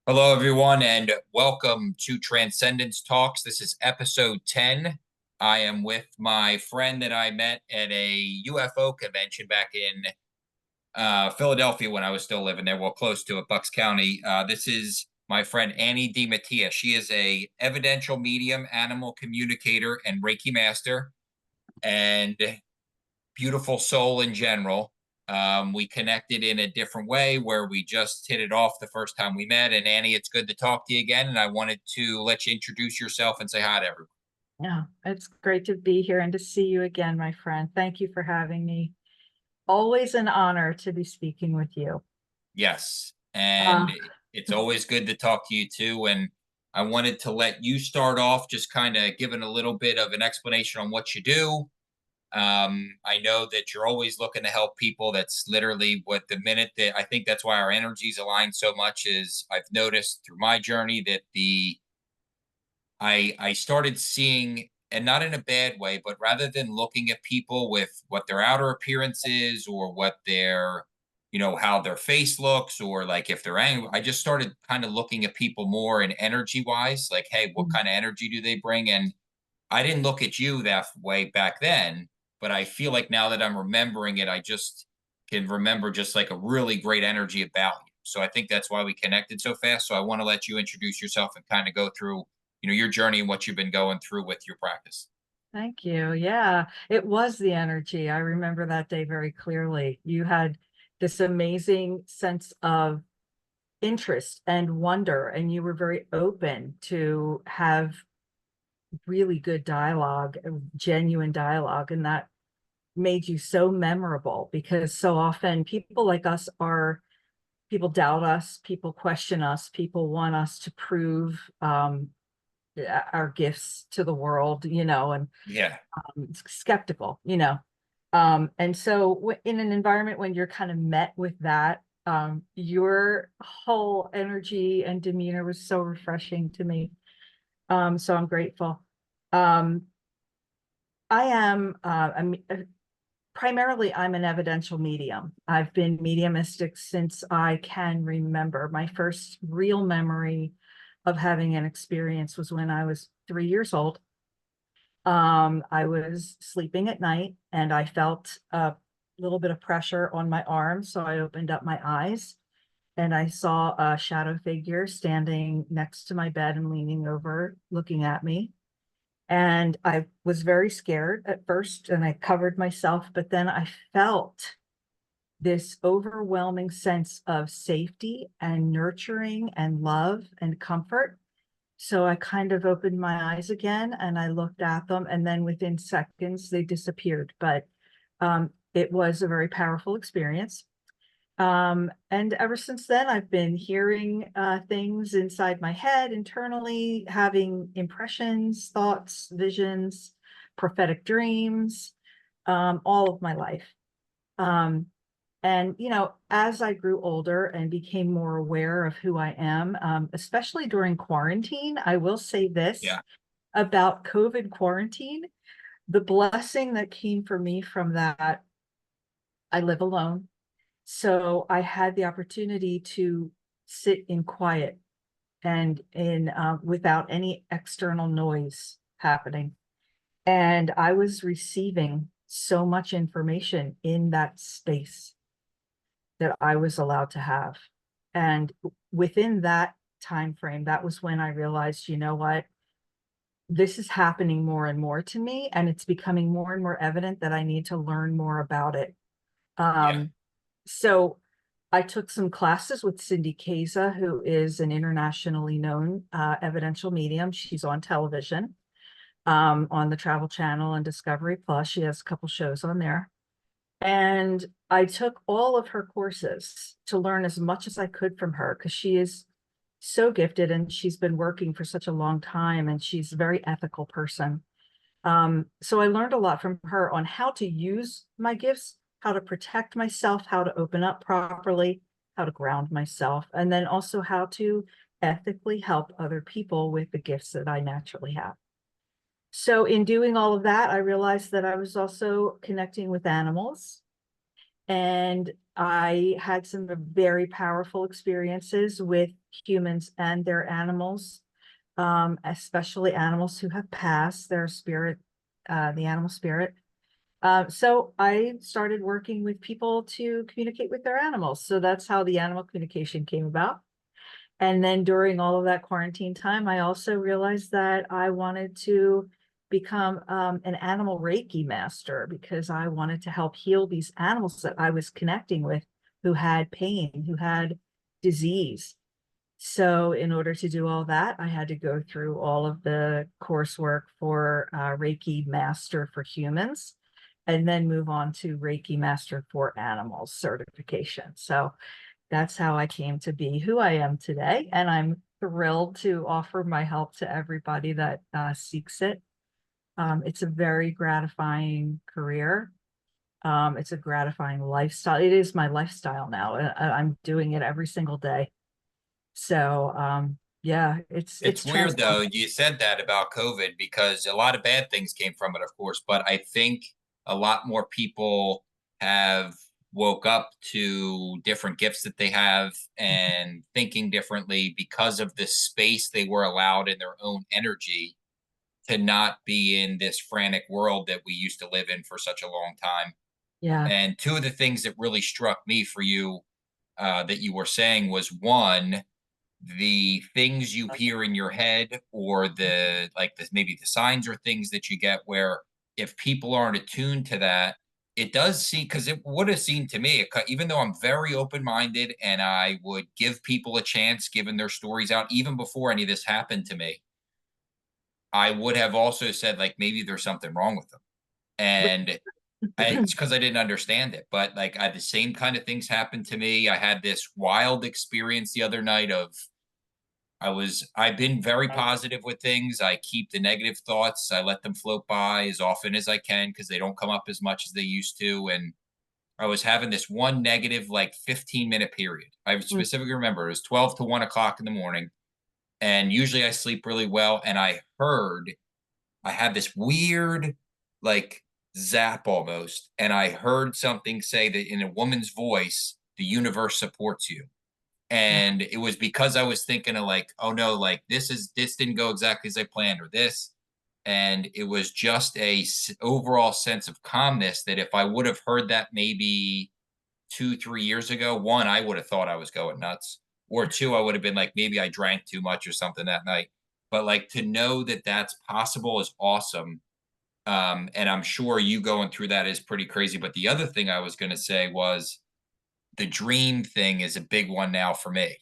Hello, everyone, and welcome to Transcendence Talks. This is episode 10. I am with my friend that I met at a UFO convention back in Philadelphia when I was still living there, well, close to it, Bucks County. This is my friend Annie DiMattia. She is a evidential medium, animal communicator, and Reiki master, and beautiful soul in general. We connected in a different way where we just hit it off the first time we met. And Annie, it's good to talk to you again. And I wanted to let you introduce yourself and say hi to everyone. Yeah, it's great to be here and to see you again, my friend. Thank you for having me. Always an honor to be speaking with you. Yes. Uh, And it's always good to talk to you too. And I wanted to let you start off just kind of giving a little bit of an explanation on what you do. I know that you're always looking to help people. That's literally what the minute that I think that's why our energies align so much is I've noticed through my journey that I started seeing, and not in a bad way, but rather than looking at people with what their outer appearance is or what their, how their face looks or like if they're angry, I just started kind of looking at people more in energy wise, like, hey, what kind of energy do they bring? And I didn't look at you that way back then, but I feel like now that I'm remembering it, I just can remember just like a really great energy about you. So I think that's why we connected so fast. So I want to let you introduce yourself and kind of go through, your journey and what you've been going through with your practice. Thank you. Yeah, it was the energy. I remember that day very clearly. You had this amazing sense of interest and wonder, and you were very open to have really good dialogue, genuine dialogue, and that made you so memorable because so often people like us are people doubt us, people question us, people want us to prove our gifts to the world, and Yeah. skeptical, and so in an environment when you're kind of met with that, your whole energy and demeanor was so refreshing to me. So I'm grateful. Um, I am primarily, I'm an evidential medium. I've been mediumistic since I can remember. My first real memory of having an experience was when I was 3 years old. I was sleeping at night and I felt a little bit of pressure on my arm. So I opened up my eyes and I saw a shadow figure standing next to my bed and leaning over, looking at me. And I was very scared at first and I covered myself, but then I felt this overwhelming sense of safety and nurturing and love and comfort. So I kind of opened my eyes again and I looked at them, and then within seconds they disappeared. But it was a very powerful experience. And ever since then, I've been hearing things inside my head internally, having impressions, thoughts, visions, prophetic dreams, all of my life. Um, and, as I grew older and became more aware of who I am, especially during quarantine, I will say this Yeah. about COVID quarantine. The blessing that came for me from that, I live alone. So I had the opportunity to sit in quiet and in without any external noise happening. And I was receiving so much information in that space that I was allowed to have. And within that time frame, that was when I realized, you know what, this is happening more and more to me, and it's becoming more and more evident that I need to learn more about it. Yeah. Um, so I took some classes with Cindy Kaza, who is an internationally known evidential medium. She's on television, on the Travel Channel and Discovery Plus. She has a couple shows on there. And I took all of her courses to learn as much as I could from her because she is so gifted and she's been working for such a long time and she's a very ethical person. So I learned a lot from her on how to use my gifts, how to protect myself, how to open up properly, how to ground myself, and then also how to ethically help other people with the gifts that I naturally have. So in doing all of that, I realized that I was also connecting with animals. And I had some very powerful experiences with humans and their animals, especially animals who have passed their spirit, the animal spirit. So I started working with people to communicate with their animals. So that's how the animal communication came about. And then during all of that quarantine time, I also realized that I wanted to become an animal Reiki master because I wanted to help heal these animals that I was connecting with who had pain, who had disease. So in order to do all that, I had to go through all of the coursework for Reiki Master for humans, and then move on to Reiki Master for animals certification. So that's how I came to be who I am today. And I'm thrilled to offer my help to everybody that seeks it. It's a very gratifying career. It's a gratifying lifestyle. It is my lifestyle now. I'm doing it every single day. So yeah, It's it's weird transformed. though, you said that about COVID because a lot of bad things came from it, of course, but I think a lot more people have woke up to different gifts that they have and thinking differently because of the space they were allowed in their own energy to not be in this frantic world that we used to live in for such a long time. Yeah. And two of the things that really struck me for you that you were saying was one, the things you hear in your head or the like the maybe the signs or things that you get where if people aren't attuned to that it does seem because it would have seemed to me even though I'm very open-minded and I would give people a chance given their stories out even before any of this happened to me, I would have also said like maybe there's something wrong with them. And it's because I didn't understand it, but like I had the same kind of things happen to me. I had this wild experience the other night of I've been very positive with things. I keep the negative thoughts. I let them float by as often as I can because they don't come up as much as they used to. And I was having this one negative, like 15-minute period. I specifically remember it was 12 to 1 o'clock in the morning. And usually I sleep really well. And I had this weird, like, zap almost. And I heard something say that in a woman's voice, the universe supports you. And it was because I was thinking of like, oh no, like this didn't go exactly as I planned or this. And it was just overall sense of calmness that if I would have heard that maybe 2, 3 years ago, one, I would have thought I was going nuts. Or two, I would have been like, maybe I drank too much or something that night. But like to know that that's possible is awesome. And I'm sure you going through that is pretty crazy. But the other thing I was going to say was the dream thing is a big one now for me.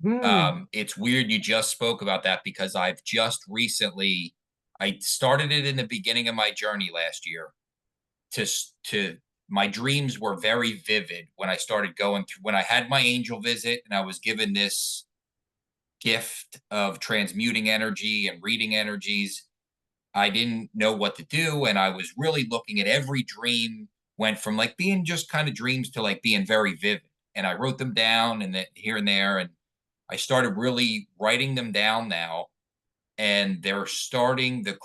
Mm. It's weird you just spoke about that because I've just recently I started it in the beginning of my journey last year to my dreams were very vivid when I started going through when I had my angel visit and I was given this gift of transmuting energy and reading energies. I didn't know what to do and I was really looking at every dream went from like being just kind of dreams to like being very vivid and I wrote them down and then here and there and I started really writing them down now, and they're starting the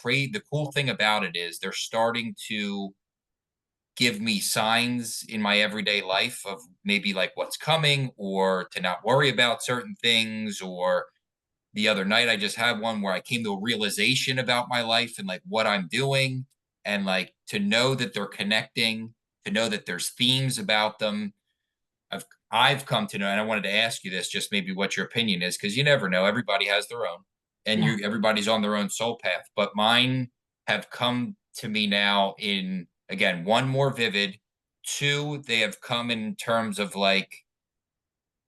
cool thing about it is they're starting to give me signs in my everyday life of maybe like what's coming or to not worry about certain things or the other night I just had one where I came to a realization about my life and like what I'm doing and like to know that they're connecting, to know that there's themes about them. I've I've come to know, and I wanted to ask you this, just maybe what your opinion is, because you never know. Everybody has their own, and Yeah. everybody's on their own soul path. But mine have come to me now in again one more vivid, two they have come in terms of like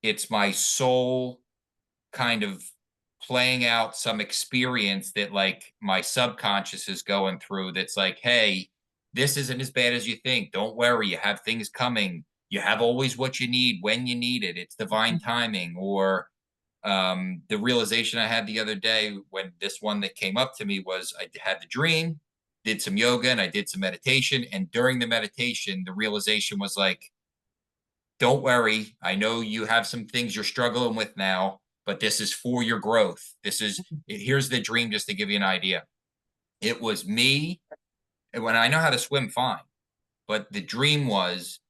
it's my soul kind of playing out some experience that like my subconscious is going through that's like, hey, this isn't as bad as you think. Don't worry, you have things coming. You have always what you need when you need it. It's divine timing. Or the realization I had the other day when this one that came up to me was I had the dream, did some yoga, and I did some meditation. And during the meditation, the realization was like, don't worry. I know you have some things you're struggling with now, but this is for your growth. Here's the dream just to give you an idea. It was me, and when I know how to swim fine, but the dream was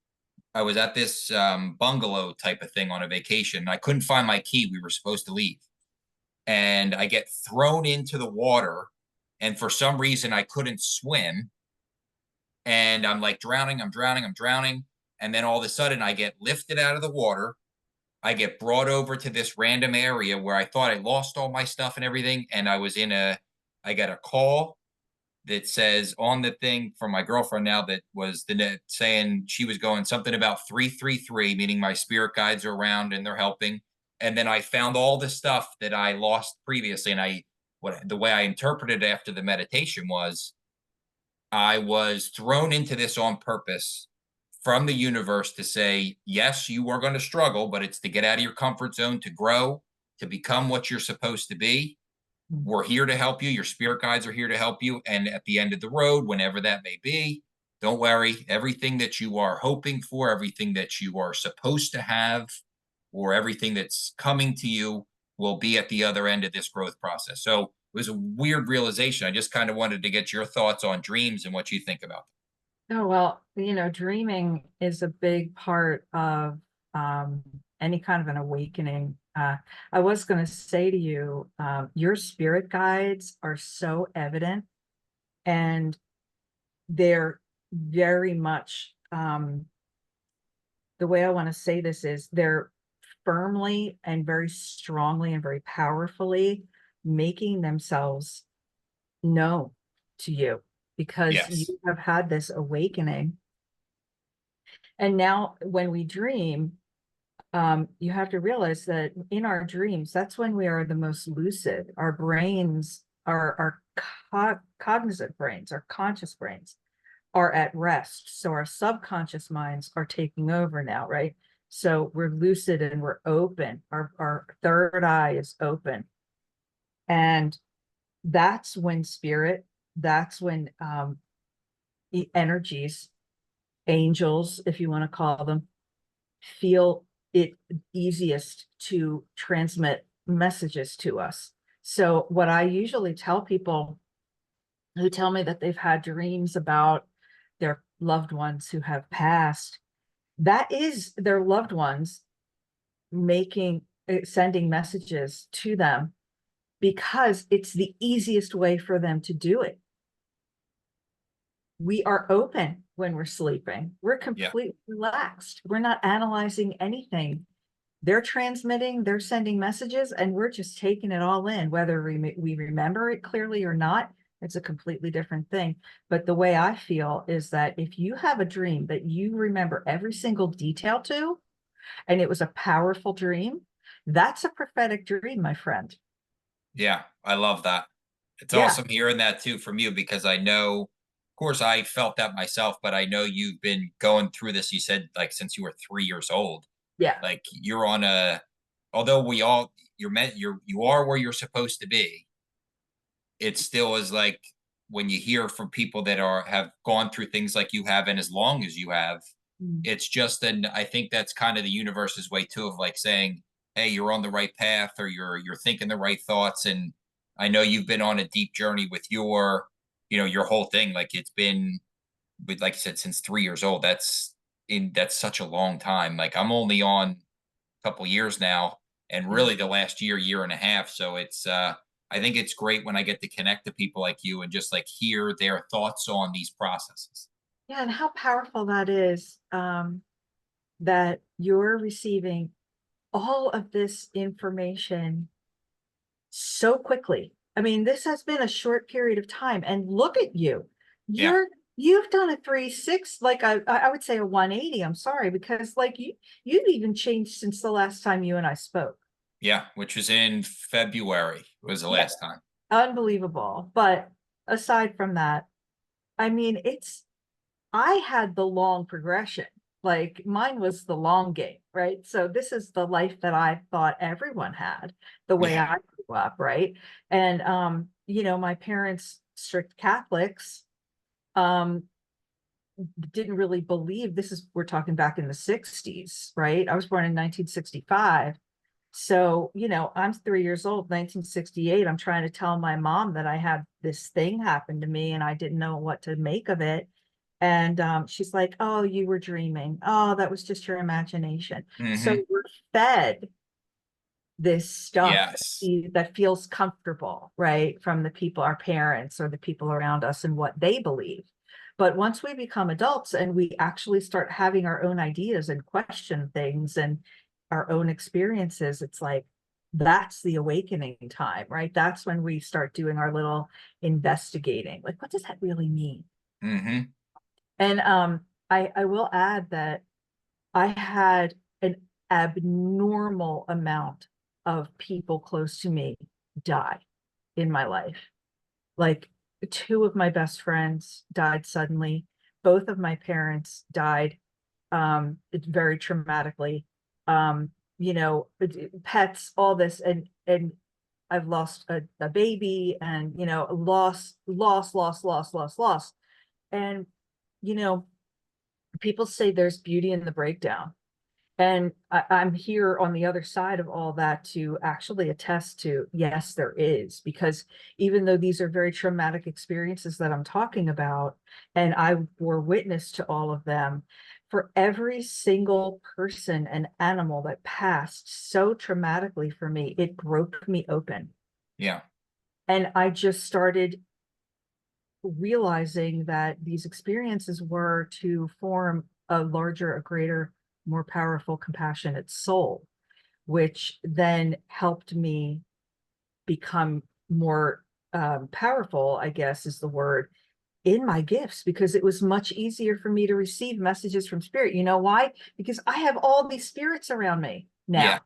I was at this bungalow type of thing on a vacation. I couldn't find my key. We were supposed to leave. And I get thrown into the water. And for some reason, I couldn't swim. And I'm like drowning, I'm drowning, I'm drowning. And then all of a sudden, I get lifted out of the water. I get brought over to this random area where I thought I lost all my stuff and everything. And I got a call that says on the thing from my girlfriend now that was the net saying she was going something about 333, meaning my spirit guides are around and they're helping. And then I found all the stuff that I lost previously. And the way I interpreted it after the meditation was I was thrown into this on purpose from the universe to say, yes, you are going to struggle, but it's to get out of your comfort zone, to grow, to become what you're supposed to be. We're here to help you. Your spirit guides are here to help you. And at the end of the road, whenever that may be, don't worry. Everything that you are hoping for, everything that you are supposed to have, or everything that's coming to you will be at the other end of this growth process. So it was a weird realization. I just kind of wanted to get your thoughts on dreams and what you think about Oh, well, dreaming is a big part of um, any kind of an awakening. I was going to say to you, your spirit guides are so evident, and they're very much, the way I want to say this is they're firmly and very strongly and very powerfully making themselves known to you it. because you Yes. have had this awakening. And now when we dream, you have to realize that in our dreams, that's when we are the most lucid. Our brains, our cognizant brains, our conscious brains are at rest. So our subconscious minds are taking over now, right? So we're lucid and we're open. Our third eye is open. And that's when spirit, that's when the energies, angels, if you want to call them, feel it easiest to transmit messages to us. So what I usually tell people who tell me that they've had dreams about their loved ones who have passed, that is their loved ones sending messages to them because it's the easiest way for them to do it. We are open when we're sleeping. We're Yeah. completely relaxed. We're not analyzing anything. They're transmitting, they're sending messages, and we're just taking it all in, whether we remember it clearly or not. It's a completely different thing. But the way I feel is that if you have a dream that you remember every single detail to, and it was a powerful dream, that's a prophetic dream, my friend. Yeah. I love that. It's Yeah, awesome hearing that too from you because I know, of course, I felt that myself, but I know you've been going through this. You said like since you were 3 years old, yeah. like you're on a, although you are where you're supposed to be. It still is like when you hear from people that have gone through things like you have and as long as you have, Mm. it's just I think that's kind of the universe's way too of like saying, hey, you're on the right path or you're thinking the right thoughts. And I know you've been on a deep journey with your whole thing. Like it's been with, like I said, since 3 years old. That's such a long time. Like I'm only on a couple years now, and Yeah. really the last year and a half. So I think it's great when I get to connect to people like you and just like hear their thoughts on these processes. Yeah, and how powerful that is, that you're receiving all of this information so quickly. I mean, this has been a short period of time, and look at you. Yeah. You've done a 360, like I would say a 180. I'm sorry, because like you've even changed since the last time you and I spoke. Yeah, which was in February was the Yeah, last time. unbelievable. But aside from that, I mean, I had the long progression. Like mine was the long game, right? So this is the life that I thought everyone had, the way Yeah. I grew up, right? And my parents, strict Catholics, um, didn't really believe we're talking back in the 60s, right? I was born in 1965. So, I'm 3 years old, 1968. I'm trying to tell my mom that I had this thing happen to me and I didn't know what to make of it. And she's like, oh, you were dreaming. Oh, that was just your imagination. Mm-hmm. So we're fed this stuff Yes. that feels comfortable, right? From the people, our parents or the people around us and what they believe. But once we become adults and we actually start having our own ideas and question things and our own experiences, it's like that's the awakening time, right? That's when we start doing our little investigating. Like, what does that really mean? Mm-hmm. And I will add that I had an abnormal amount of people close to me die in my life. Like two of my best friends died suddenly. Both of my parents died very traumatically. Um, pets, all this, and I've lost a baby, and loss. And you know, people say there's beauty in the breakdown. And I'm here on the other side of all that to actually attest to, yes, there is, because even though these are very traumatic experiences that I'm talking about, and I bore witness to all of them, for every single person and animal that passed so traumatically for me, it broke me open. Yeah. And I just started realizing that these experiences were to form a larger, a greater, more powerful, compassionate soul, which then helped me become more powerful, I guess is the word, in my gifts, because it was much easier for me to receive messages from spirit. You know why? Because I have all these spirits around me Yeah.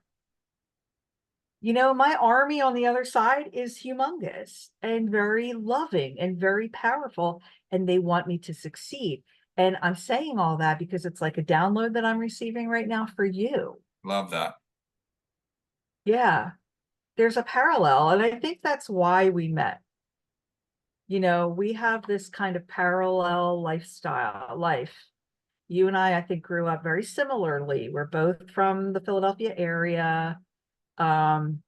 now. My army on the other side is humongous and very loving and very powerful, and they want me to succeed. And I'm saying all that because it's like a download that I'm receiving right now for you. Love that. Yeah, there's a parallel. And I think that's why we met. We have this kind of parallel life. You and I think, grew up very similarly. We're both from the Philadelphia area. Um,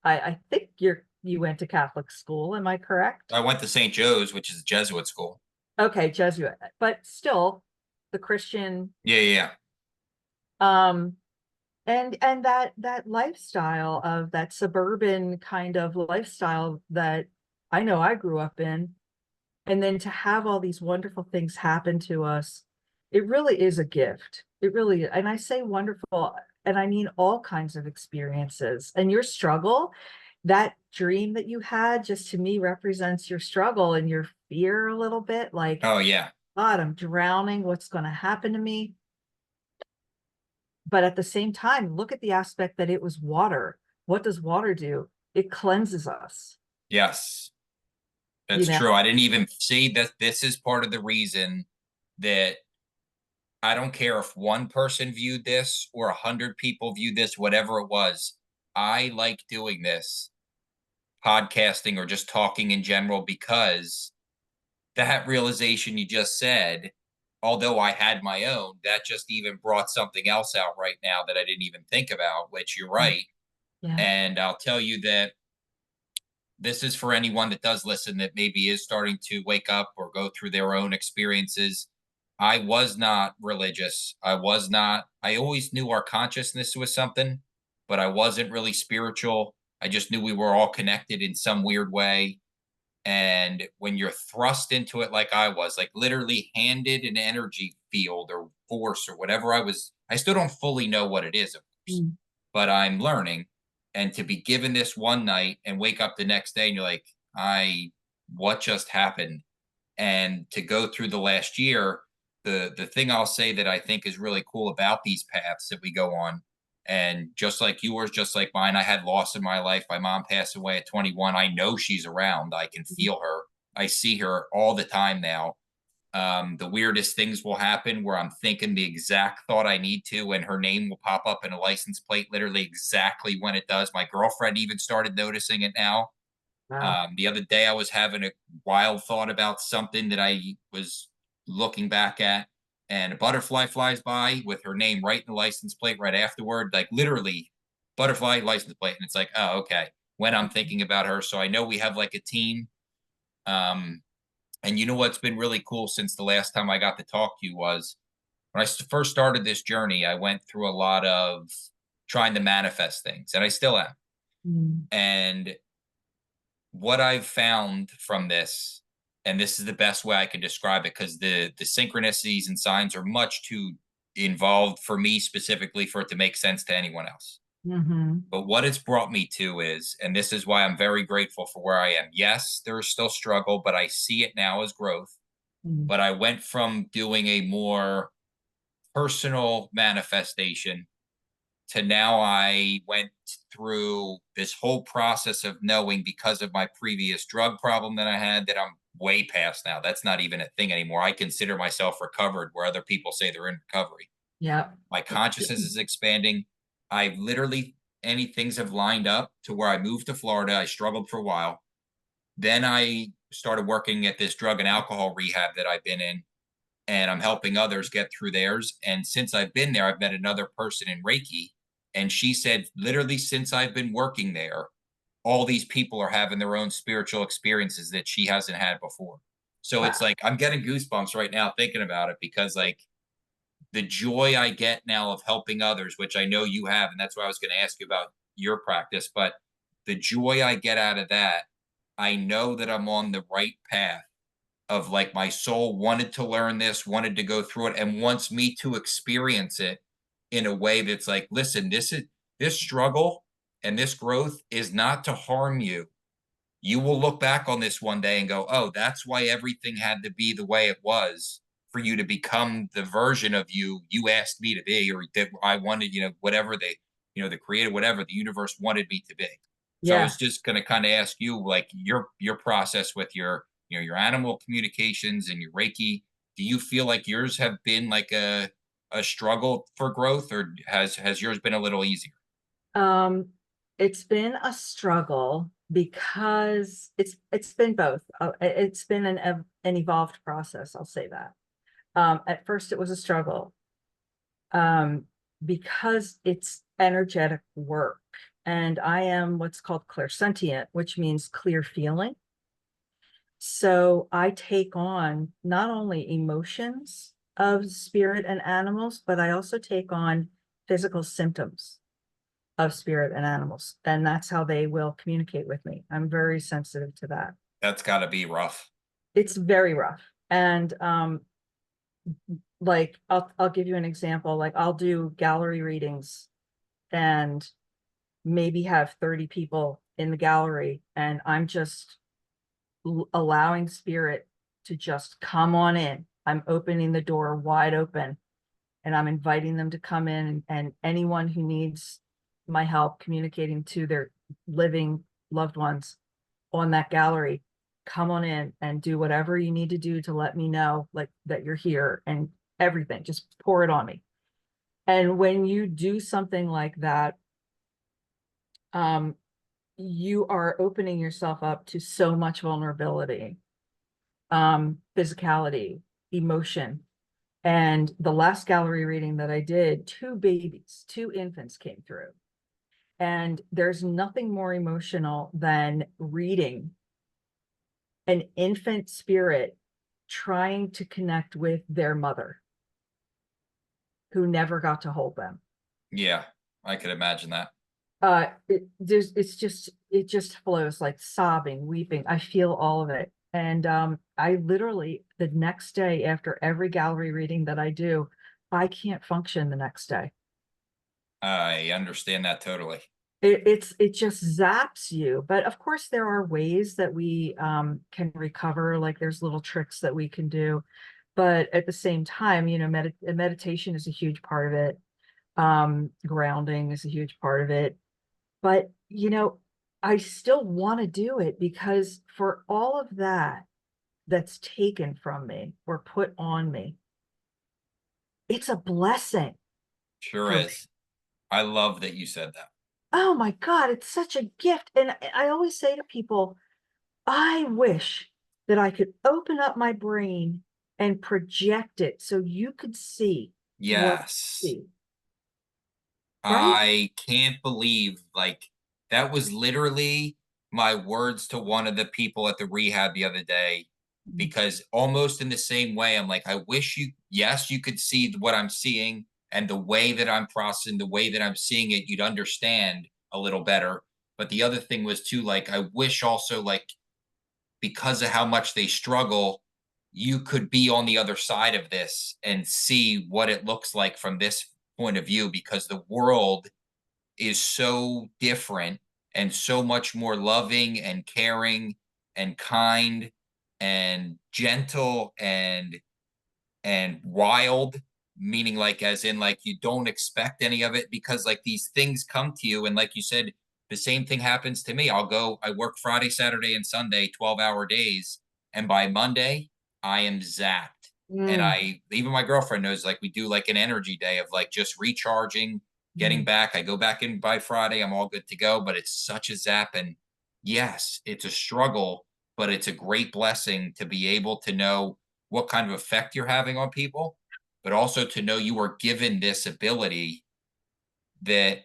I think you went to Catholic school, am I correct? I went to St. Joe's, which is a Jesuit school. Okay, Jesuit, but still the Christian, Yeah, yeah, yeah. um, and that lifestyle of that suburban kind of lifestyle that I know I grew up in, and then to have all these wonderful things happen to us, it really is a gift. It really, and I say wonderful, and I mean all kinds of experiences. And your struggle, that dream that you had, just to me represents your struggle and your fear a little bit. Like, Oh, yeah. God, I'm drowning. What's going to happen to me? But at the same time, look at the aspect that it was water. What does water do? It cleanses us, Yes. you That's know? true. I didn't even see that. This is part of the reason that I don't care if one person viewed this or 100 people viewed this, whatever it was. I like doing this, podcasting or just talking in general, because that realization you just said, although I had my own, that just even brought something else out right now that I didn't even think about, which you're Yeah. right. Yeah. And I'll tell you that this is for anyone that does listen that maybe is starting to wake up or go through their own experiences. I was not religious. I always knew our consciousness was something, but I wasn't really spiritual. I just knew we were all connected in some weird way. And when you're thrust into it like I was, like literally handed an energy field or force or whatever I still don't fully know what it is, of course, Mm. but I'm learning. And to be given this one night and wake up the next day and you're like, what just happened? And to go through the last year, the thing I'll say that I think is really cool about these paths that we go on, and just like yours, just like mine, I had loss in my life. My mom passed away at 21. I know she's around. I can feel her. I see her all the time now. The weirdest things will happen where I'm thinking the exact thought I need to, and her name will pop up in a license plate literally exactly when it does. My girlfriend even started noticing it now. Wow. The other day, I was having a wild thought about something that I was looking back at, and a butterfly flies by with her name right in the license plate right afterward, like literally butterfly license plate. And it's like, oh, okay, when I'm thinking about her. So I know we have like a team. Um, And you know what's been really cool since the last time I got to talk to you was when first started this journey, I went through a lot of trying to manifest things, and I still am. Mm. And what I've found from this, and this is the best way I can describe it, because the synchronicities and signs are much too involved for me specifically for it to make sense to anyone else. Mhm. But what it's brought me to is, and this is why I'm very grateful for where I am. Yes, there's still struggle, but I see it now as growth. Mm. But I went from doing a more personal manifestation to now I went through this whole process of knowing, because of my previous drug problem that I had, that I'm way past now. That's not even a thing anymore. I consider myself recovered where other people say they're in recovery. Yeah. My consciousness is expanding. I've literally, any things have lined up to where I moved to Florida. I struggled for a while. Then I started working at this drug and alcohol rehab that I've been in, and I'm helping others get through theirs. And since I've been there, I've met another person in Reiki, and she said, literally, since I've been working there, all these people are having their own spiritual experiences that she hasn't had before. So it's Wow. like I'm getting goosebumps right now thinking about it, because like the joy I get now of helping others, which I know you have, and that's why I was going to ask you about your practice, but the joy I get out of that, I know that I'm on the right path of, like, my soul wanted to learn this, wanted to go through it, and wants me to experience it in a way that's like, listen, this struggle and this growth is not to harm you. You will look back on this one day and go, oh, that's why everything had to be the way it was for you to become the version of you asked me to be, or that I wanted, whatever the creator, whatever the universe wanted me to be. So I Yeah. was just going to kind of ask you, like, your process with your animal communications and your Reiki. Do you feel like yours have been like a struggle for growth, or has yours been a little easier? Um, it's been a struggle because it's been both. It's been an evolved process, I'll say that. At first it was a struggle, um, because it's energetic work. And I am what's called clairsentient, which means clear feeling. So I take on not only emotions of spirit and animals, but I also take on physical symptoms of spirit and animals. And that's how they will communicate with me. I'm very sensitive to that. That's got to be rough. It's very rough. And like I'll give you an example. Like I'll do gallery readings and maybe have 30 people in the gallery, and I'm just allowing spirit to just come on in. I'm opening the door wide open and I'm inviting them to come in, and anyone who needs my help communicating to their living loved ones on that gallery, come on in and do whatever you need to do to let me know like that you're here, and everything, just pour it on me. And when you do something like that, um, you are opening yourself up to so much vulnerability, physicality, emotion. And the last gallery reading that I did, two infants came through. And there's nothing more emotional than reading an infant spirit trying to connect with their mother who never got to hold them. Yeah, I could imagine that. It just flows, like sobbing, weeping. I feel all of it. And I literally, the next day after every gallery reading that I do, I can't function the next day. I understand that totally. It just zaps you. But of course, there are ways that we can recover. Like there's little tricks that we can do. But at the same time, meditation is a huge part of it. Grounding is a huge part of it. But, I still want to do it because for all of that that's taken from me or put on me, it's a blessing Sure for me. is. I love that you said that. Oh my God, it's such a gift. And I always say to people, I wish that I could open up my brain and project it so you could see what I Yes. see, right? I can't believe, like, that was literally my words to one of the people at the rehab the other day. Mm. because almost in the same way, I'm like, I wish yes, you could see what I'm seeing and the way that I'm processing, the way that I'm seeing it, you'd understand a little better. But the other thing was too, like, I wish also, like, because of how much they struggle, you could be on the other side of this and see what it looks like from this point of view, because the world is so different and so much more loving and caring and kind and gentle and wild, meaning like as in like you don't expect any of it, because like these things come to you, and like you said, the same thing happens to me. I work Friday, Saturday, and Sunday, 12-hour days, and by Monday I am zapped. And Mm, I even my girlfriend knows, like we do like an energy day of like just recharging, getting mm. back. I go back in by Friday, I'm all good to go, but it's such a zap. And yes, it's a struggle, but it's a great blessing to be able to know what kind of effect you're having on people, but also to know you are given this ability that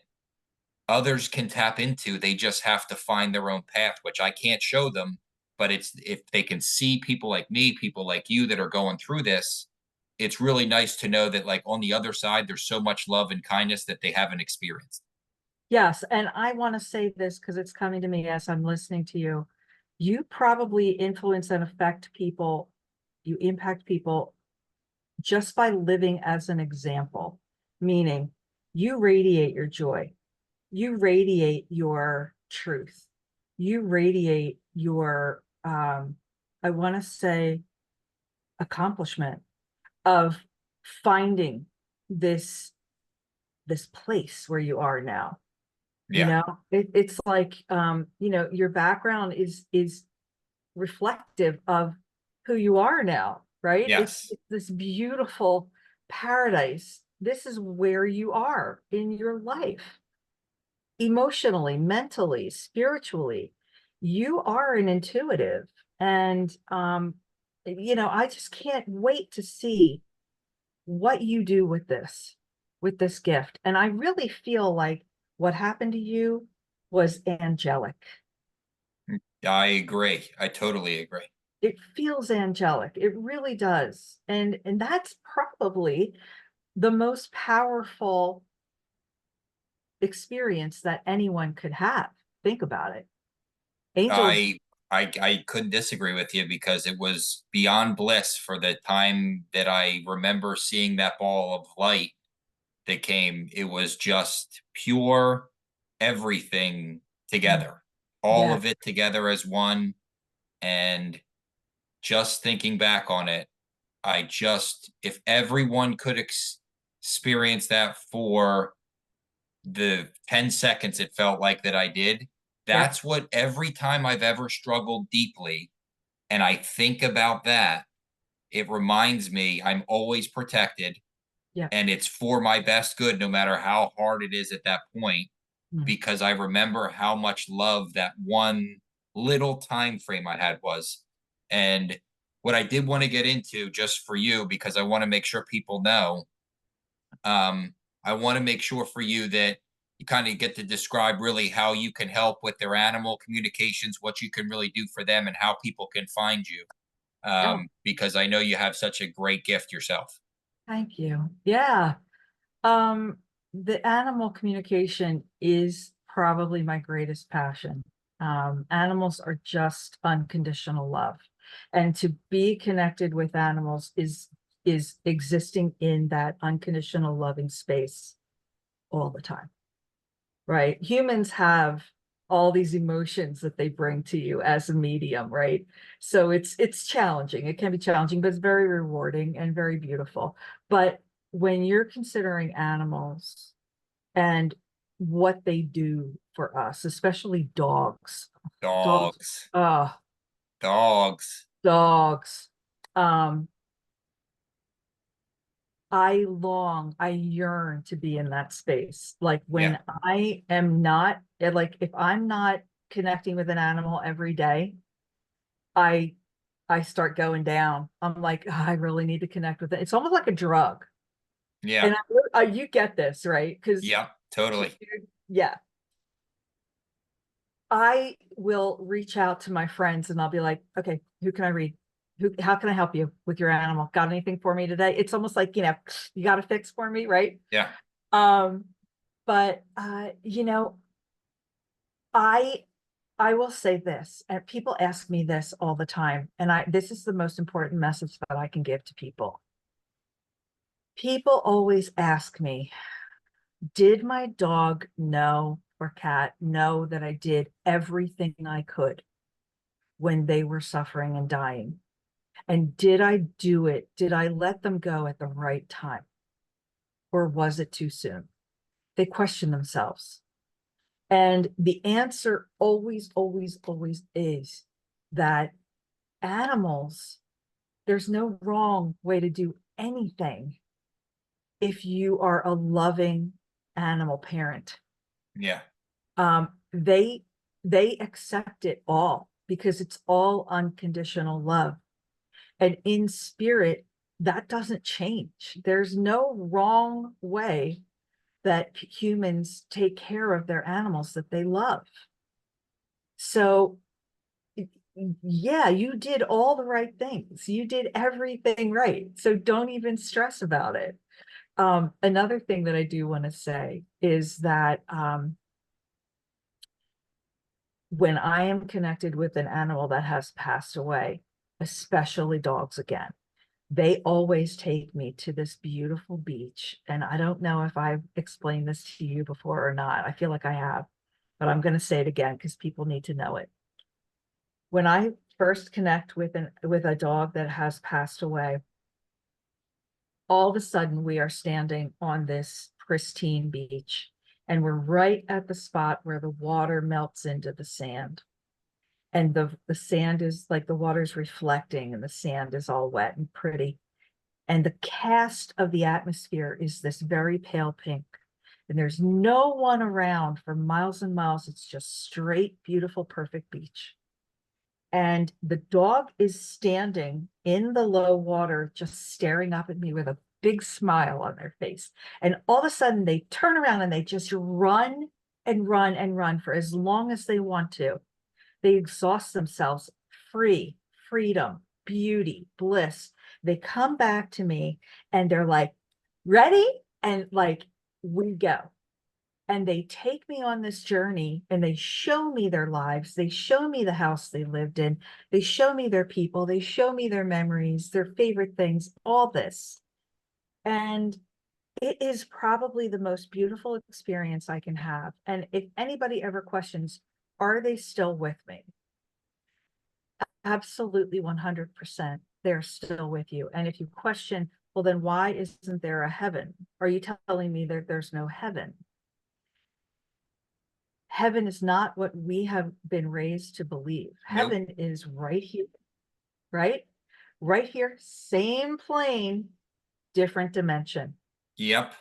others can tap into. They just have to find their own path, which I can't show them. But it's if they can see people like me, people like you that are going through this, it's really nice to know that like on the other side, there's so much love and kindness that they haven't experienced. Yes, and I want to say this because it's coming to me as I'm listening to you. You probably influence and affect people, you impact people just by living as an example, meaning you radiate your joy, you radiate your truth, you radiate your, I want to say, accomplishment of finding this this place where you are now. You Yeah. know, it's like, your background is reflective of who you are now, right? Yes. It's this beautiful paradise. This is where you are in your life, emotionally, mentally, spiritually. You are an intuitive, and I just can't wait to see what you do with this gift. And I really feel like what happened to you was angelic. I agree. I totally agree. It feels angelic. It really does. And that's probably the most powerful experience that anyone could have. Think about it. Angels, I I couldn't disagree with you, because it was beyond bliss for the time that I remember seeing that ball of light that came. It was just pure everything mm, together. All yeah, of it together as one. And just thinking back on it, I just if everyone could experience that for the 10 seconds it felt like that I did, yep, that's what every time I've ever struggled deeply and I think about that, it reminds me I'm always protected yep, and it's for my best good no matter how hard it is at that point, mm, because I remember how much love that one little time frame I had was. And what I did want to get into just for you, because I want to make sure people know, I want to make sure for you that you kind of get to describe really how you can help with their animal communications, what you can really do for them, and how people can find you. oh, Because I know you have such a great gift yourself. thank you. Yeah. Um, the animal communication is probably my greatest passion. Animals are just unconditional love. And to be connected with animals is existing in that unconditional loving space all the time, right? Humans have all these emotions that they bring to you as a medium, right? So it's challenging. It can be challenging, but it's very rewarding and very beautiful. But when you're considering animals and what they do for us, especially dogs, Dogs. uh, Dogs. dogs. Um, I yearn to be in that space. Like Yeah. when I am not, like if I'm not connecting with an animal every day, I I start going down. I'm like, "Oh, I really need to connect with it." It's almost like a drug. Yeah. And you get this, right? Because Yeah. Totally. yeah, I will reach out to my friends and I'll be like, okay, who can I read? How can I help you with your animal? Got anything for me today? It's almost like, you got to fix for me, right? Yeah. Um, but I I will say this, and people ask me this all the time, and this is the most important message that I can give to people. People always ask me, did my dog know or cat know that I did everything I could when they were suffering and dying? And did I do it? Did I let them go at the right time? Or was it too soon? They question themselves. And the answer always, always, always is that animals, there's no wrong way to do anything if you are a loving animal parent. Yeah. They accept it all because it's all unconditional love. And in spirit, that doesn't change. There's no wrong way that humans take care of their animals that they love. So, yeah, you did all the right things. You did everything right. So don't even stress about it. Another thing that I do want to say is that when I am connected with an animal that has passed away, especially dogs again, they always take me to this beautiful beach. And I don't know if I've explained this to you before or not. I feel like I have, but I'm going to say it again because people need to know it. When I first connect with a dog that has passed away, all of a sudden we are standing on this pristine beach, and we're right at the spot where the water melts into the sand. And the sand is like the water's reflecting and the sand is all wet and pretty. And the cast of the atmosphere is this very pale pink. And there's no one around for miles and miles. It's just straight, beautiful, perfect beach. And the dog is standing in the low water, just staring up at me with a big smile on their face. And all of a sudden they turn around and they just run and run and run for as long as they want to. They exhaust themselves. Freedom, beauty, bliss. They come back to me and they're like, ready? And like, we go. And they take me on this journey and they show me their lives. They show me the house they lived in. They show me their people. They show me their memories, their favorite things, all this. And it is probably the most beautiful experience I can have. And if anybody ever questions, are they still with me? Absolutely 100%. They're still with you. And if you question, well, then why isn't there a heaven? Are you telling me that there's no heaven? Heaven is not what we have been raised to believe. Nope. Heaven is right here, right? Right here, same plane, different dimension. Yep.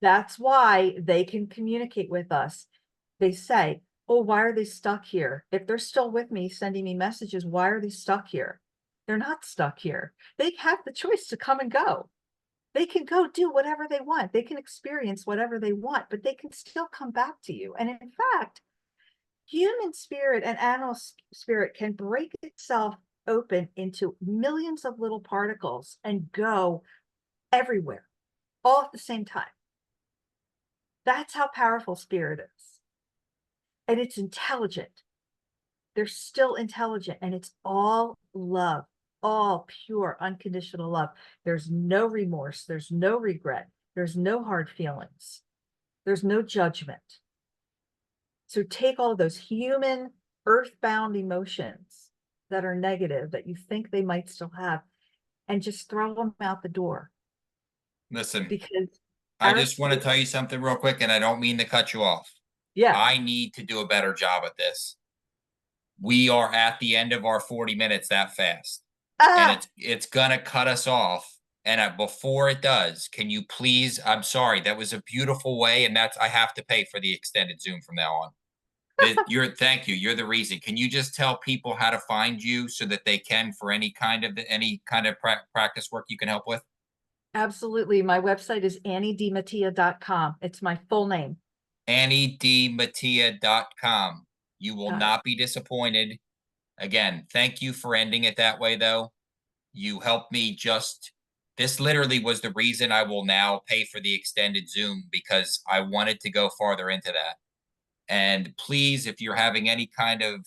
That's why they can communicate with us. They say, oh, why are they stuck here? If they're still with me, sending me messages, why are they stuck here? They're not stuck here. They have the choice to come and go. They can go do whatever they want. They can experience whatever they want, but they can still come back to you. And in fact, human spirit and animal spirit can break itself open into millions of little particles and go everywhere, all at the same time. That's how powerful spirit is. And it's intelligent. They're still intelligent, and it's all love, all pure, unconditional love. There's no remorse. There's no regret. There's no hard feelings. There's no judgment. So take all of those human, earthbound emotions that are negative, that you think they might still have, and just throw them out the door. Listen, Because I just want to tell you something real quick, and I don't mean to cut you off. yeah, I need to do a better job at this. We are at the end of our 40 minutes that fast. And it's gonna cut us off. And before it does, can you please? I'm sorry, that was a beautiful way, and I have to pay for the extended Zoom from now on. Thank you. You're the reason. Can you just tell people how to find you so that they can for any kind of practice work you can help with? absolutely. My website is anniedimattia.com. It's my full name. AnnieDiMattia.com. You will Got it. not be disappointed. Again, thank you for ending it that way, though. You helped me just, this literally was the reason I will now pay for the extended Zoom, because I wanted to go farther into that. And please, if you're having any kind of,